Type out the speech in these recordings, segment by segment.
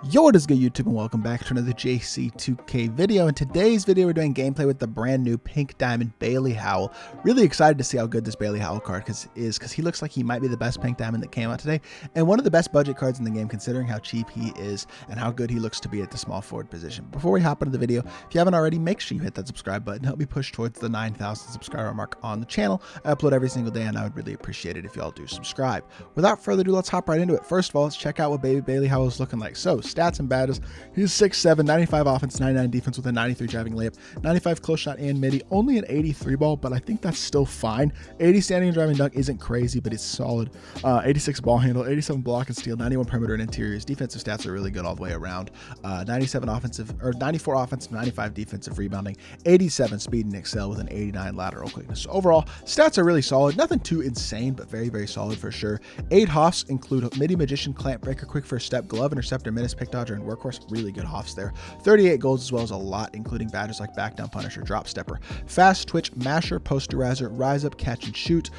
Yo, what is good YouTube, and welcome back to another JC2K video. In today's video, we're doing gameplay with the brand new Pink Diamond Bailey Howell. Really excited to see how good this Bailey Howell card is because he looks like he might be the best Pink Diamond that came out today, and one of the best budget cards in the game considering how cheap he is and how good he looks to be at the small forward position. Before we hop into the video, if you haven't already, make sure you hit that subscribe button. Help me push towards the 9,000 subscriber mark on the channel. I upload every single day, and I would really appreciate it if y'all do subscribe. Without further ado, let's hop right into it. First of all, let's check out what Bailey Howell is looking like. So, stats and badges. He's 6'7", 95 offense, 99 defense with a 93 driving layup, 95 close shot and midi, only an 83 ball, but I think that's still fine. 80 standing and driving dunk isn't crazy, but it's solid. 86 ball handle, 87 block and steal, 91 perimeter and interiors. Defensive stats are really good all the way around. 94 offensive, 95 defensive rebounding, 87 speed and excel with an 89 lateral quickness. So overall, stats are really solid. Nothing too insane, but very, very solid for sure. 8 hoffs include midi magician, clamp breaker, quick first step, glove interceptor, menace, pick dodger, and workhorse. Really good hoffs there. 38 goals as well as a lot, including badges like back down punisher, drop stepper, fast twitch, masher, posterizer, rise up, catch and shoot,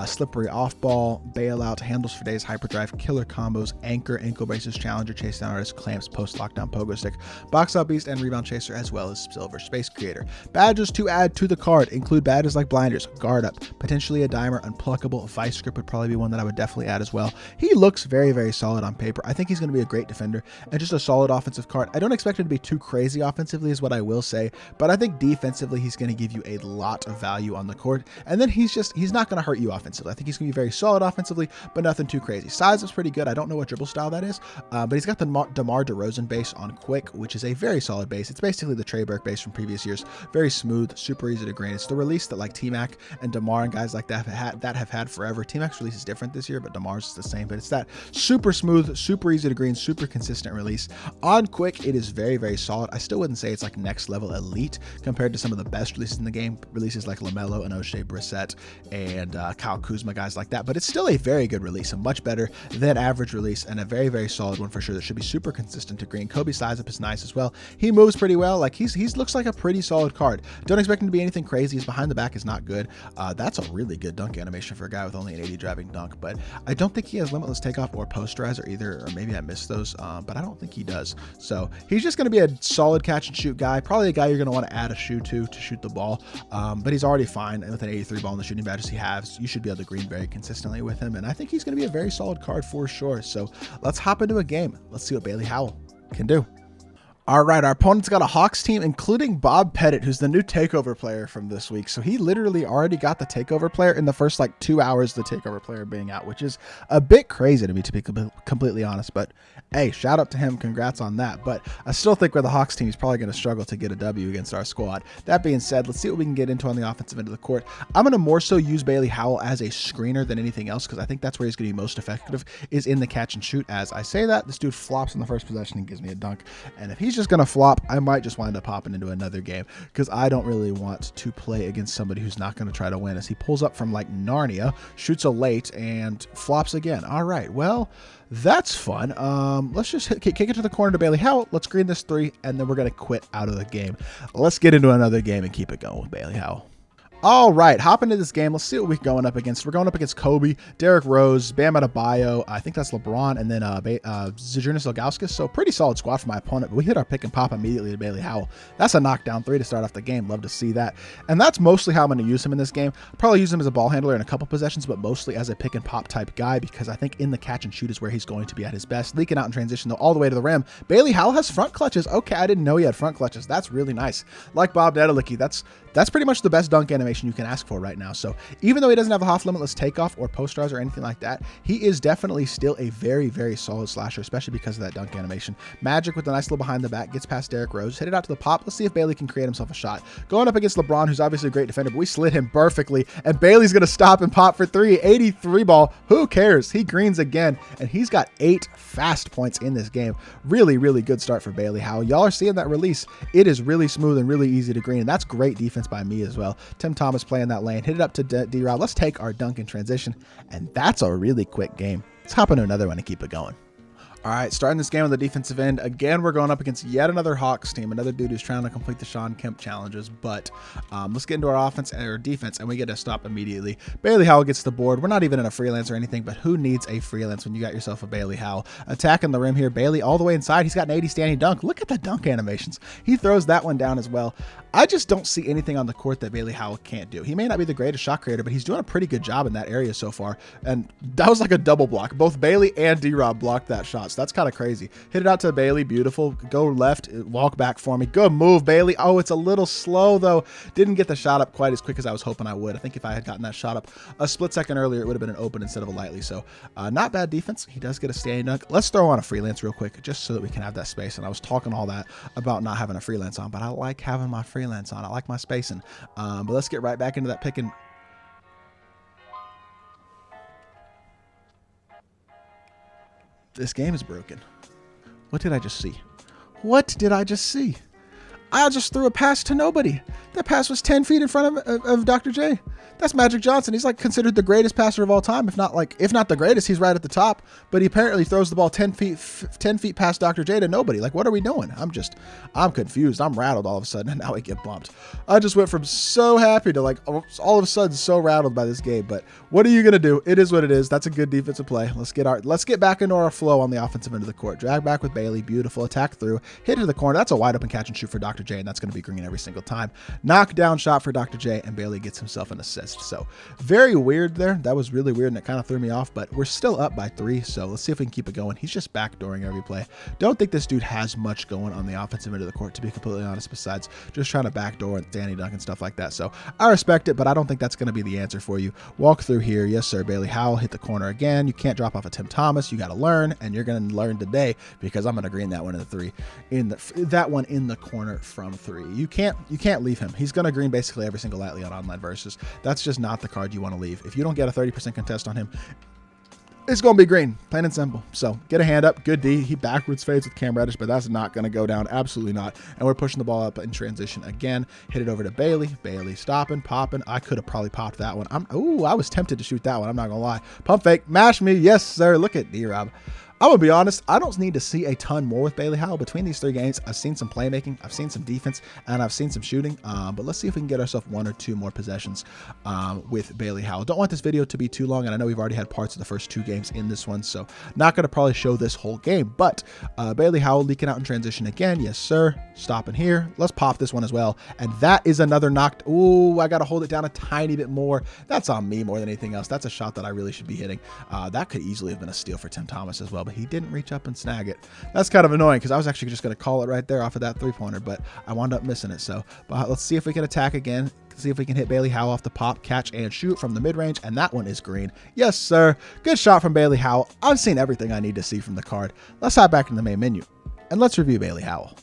slippery off ball, bailout, handles for days, hyperdrive, killer combos, anchor, ankle braces, challenger, chase down artist, clamps, post lockdown, pogo stick, box out beast, and rebound chaser, as well as silver space creator. Badges to add to the card include badges like blinders, guard up, potentially a dimer, unpluckable, vice grip would probably be one that I would definitely add as well. He looks very, very solid on paper. I think he's going to be a great defender and just a solid offensive card. I don't expect him to be too crazy offensively is what I will say, but I think defensively he's going to give you a lot of value on the court, and then he's not going to hurt you offensively. I think he's going to be very solid offensively, but nothing too crazy. Size is pretty good. I don't know what dribble style that is, but he's got the DeMar DeRozan base on quick, which is a very solid base. It's basically the Trey Burke base from previous years. Very smooth, super easy to green. It's the release that like T-Mac and DeMar and guys like that have had forever. T-Mac's release is different this year, but DeMar's is the same, but it's that super smooth, super easy to green, super consistent release. On quick, it is very, very solid. I still wouldn't say it's like next level elite compared to some of the best releases in the game, releases like LaMelo and O'Shea Brissett and Kyle Kuzma, guys like that, but it's still a very good release, a much better than average release, and a very, very solid one for sure that should be super consistent to green. Kobe size up is nice as well. He moves pretty well. Like he looks like a pretty solid card. Don't expect him to be anything crazy. His behind the back is not good. That's a really good dunk animation for a guy with only an 80 driving dunk, but I don't think he has limitless takeoff or posterizer either, or maybe I missed those, but I don't think he does. So he's just going to be a solid catch and shoot guy, probably a guy you're going to want to add a shoe to shoot the ball, but he's already fine with an 83 ball in the shooting badges he has. You should be able to green very consistently with him, and I think he's going to be a very solid card for sure. So let's hop into a game. Let's see what Bailey Howell can do. All right, our opponent's got a Hawks team, including Bob Pettit, who's the new takeover player from this week. So he literally already got the takeover player in the first like 2 hours of the takeover player being out, which is a bit crazy to be completely honest. But hey, shout out to him. Congrats on that. But I still think with the Hawks team, he's probably going to struggle to get a W against our squad. That being said, let's see what we can get into on the offensive end of the court. I'm going to more so use Bailey Howell as a screener than anything else because I think that's where he's going to be most effective, is in the catch and shoot. As I say that, this dude flops in the first possession and gives me a dunk. And if he's just going to flop, I might just wind up hopping into another game because I don't really want to play against somebody who's not going to try to win, as he pulls up from like Narnia, shoots a late, and flops again. All right, well, that's fun. Let's just kick it to the corner to Bailey Howell. Let's green this 3, and then we're going to quit out of the game. Let's get into another game and keep it going with Bailey Howell. All right, hop into this game. Let's see what we're going up against. We're going up against Kobe, Derrick Rose, Bam Adebayo. I think that's LeBron, and then Zydrunas Ilgauskas. So pretty solid squad for my opponent. But we hit our pick and pop immediately to Bailey Howell. That's a knockdown 3 to start off the game. Love to see that. And that's mostly how I'm going to use him in this game. I'll probably use him as a ball handler in a couple possessions, but mostly as a pick and pop type guy because I think in the catch and shoot is where he's going to be at his best. Leaking out in transition though, all the way to the rim. Bailey Howell has front clutches. Okay, I didn't know he had front clutches. That's really nice. Like Bob Nedelicki, that's pretty much the best dunk animation you can ask for right now. So even though he doesn't have a Hoff limitless takeoff or posters or anything like that, he is definitely still a very, very solid slasher, especially because of that dunk animation. Magic with a nice little behind the back, gets past Derrick Rose, hit it out to the pop. Let's see if Bailey can create himself a shot. Going up against LeBron, who's obviously a great defender, but we slid him perfectly, and Bailey's going to stop and pop for 3. 83 ball. Who cares? He greens again, and he's got 8 fast points in this game. Really, really good start for Bailey Howell. Y'all are seeing that release. It is really smooth and really easy to green, and that's great defense by me as well. Tim Thomas playing that lane, hit it up to D-Rob. Let's take our dunk in transition, and that's a really quick game. Let's hop into another one and keep it going. All right, starting this game on the defensive end. Again, we're going up against yet another Hawks team, another dude who's trying to complete the Sean Kemp challenges. But let's get into our offense and our defense, and we get a stop immediately. Bailey Howell gets the board. We're not even in a freelance or anything, but who needs a freelance when you got yourself a Bailey Howell? Attacking the rim here. Bailey all the way inside. He's got an 80 standing dunk. Look at the dunk animations. He throws that one down as well. I just don't see anything on the court that Bailey Howell can't do. He may not be the greatest shot creator, but he's doing a pretty good job in that area so far. And that was like a double block. Both Bailey and D-Rob blocked that shot, so that's kind of crazy. Hit it out to Bailey. Beautiful. Go left. Walk back for me. Good move, Bailey. Oh, it's a little slow, though. Didn't get the shot up quite as quick as I was hoping I would. I think if I had gotten that shot up a split second earlier, it would have been an open instead of a lightly. So not bad defense. He does get a standing dunk. Let's throw on a freelance real quick just so that we can have that space. And I was talking all that about not having a freelance on, but I like having my freelance on. I like my spacing. But let's get right back into that pick and... This game is broken. What did I just see? What did I just see? I just threw a pass to nobody. That pass was 10 feet in front of Dr. J. That's Magic Johnson. He's like considered the greatest passer of all time. If not the greatest, he's right at the top. But he apparently throws the ball 10 feet past Dr. J to nobody. Like, what are we doing? I'm confused. I'm rattled all of a sudden, and now we get bumped. I just went from so happy to like all of a sudden so rattled by this game. But what are you gonna do? It is what it is. That's a good defensive play. Let's get back into our flow on the offensive end of the court. Drag back with Bailey. Beautiful attack through. Hit into the corner. That's a wide open catch and shoot for Dr. J, and that's gonna be green every single time. Knock down shot for Dr. J, and Bailey gets himself an assist. So very weird there. That was really weird, and it kind of threw me off, but we're still up by 3, so let's see if we can keep it going. He's just backdooring every play. Don't think this dude has much going on the offensive end of the court, to be completely honest, besides just trying to backdoor and standing dunk and stuff like that. So I respect it, but I don't think that's going to be the answer for you. Walk through here. Yes, sir. Bailey Howell hit the corner again. You can't drop off of Tim Thomas. You got to learn, and you're going to learn today because I'm going to green that one in the 3. That one in the corner from 3. You can't leave him. He's going to green basically every single lightly on online versus. That's just not the card you want to leave. If you don't get a 30% contest on him, it's going to be green, plain and simple. So get a hand up. Good D. He backwards fades with Cam Reddish, but that's not going to go down. Absolutely not. And we're pushing the ball up in transition again. Hit it over to Bailey. Bailey stopping, popping. I could have probably popped that one. I was tempted to shoot that one. I'm not going to lie. Pump fake. Mash me. Yes, sir. Look at D-Rob. I'm going to be honest, I don't need to see a ton more with Bailey Howell. Between these 3 games, I've seen some playmaking, I've seen some defense, and I've seen some shooting. But let's see if we can get ourselves 1 or 2 more possessions with Bailey Howell. Don't want this video to be too long, and I know we've already had parts of the first 2 games in this one, so not going to probably show this whole game. But Bailey Howell leaking out in transition again. Yes, sir. Stopping here. Let's pop this one as well. And that is another knocked. Ooh, I got to hold it down a tiny bit more. That's on me more than anything else. That's a shot that I really should be hitting. That could easily have been a steal for Tim Thomas as well, but he didn't reach up and snag it. That's kind of annoying because I was actually just going to call it right there off of that 3-pointer, but I wound up missing it. So but let's see if we can attack again. See if we can hit Bailey Howell off the pop, catch, and shoot from the mid-range, and that one is green. Yes, sir. Good shot from Bailey Howell. I've seen everything I need to see from the card. Let's hop back in the main menu, and let's review Bailey Howell.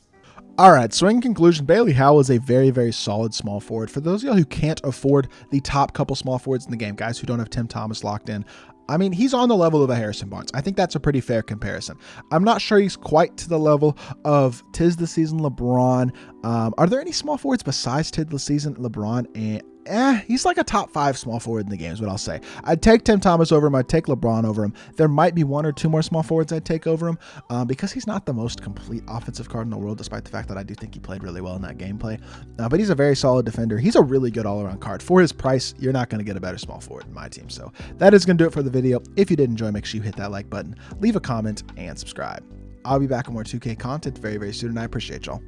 All right, so in conclusion, Bailey Howell is a very, very solid small forward. For those of y'all who can't afford the top couple small forwards in the game, guys who don't have Tim Thomas locked in, I mean, he's on the level of a Harrison Barnes. I think that's a pretty fair comparison. I'm not sure he's quite to the level of tis the season LeBron. Are there any small forwards besides tis the season LeBron? And he's like a top 5 small forward in the game is what I'll say. I'd take Tim Thomas over him. I'd take LeBron over him. There might be 1 or 2 more small forwards I'd take over him because he's not the most complete offensive card in the world, despite the fact that I do think he played really well in that gameplay. But he's a very solid defender. He's a really good all-around card. For his price, you're not going to get a better small forward in my team. So that is going to do it for the video. If you did enjoy, make sure you hit that like button, leave a comment, and subscribe. I'll be back with more 2K content very, very soon, and I appreciate y'all.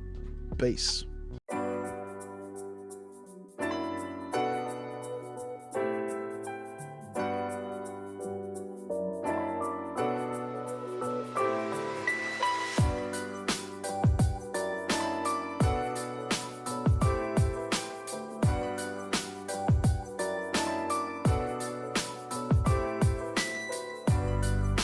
Peace.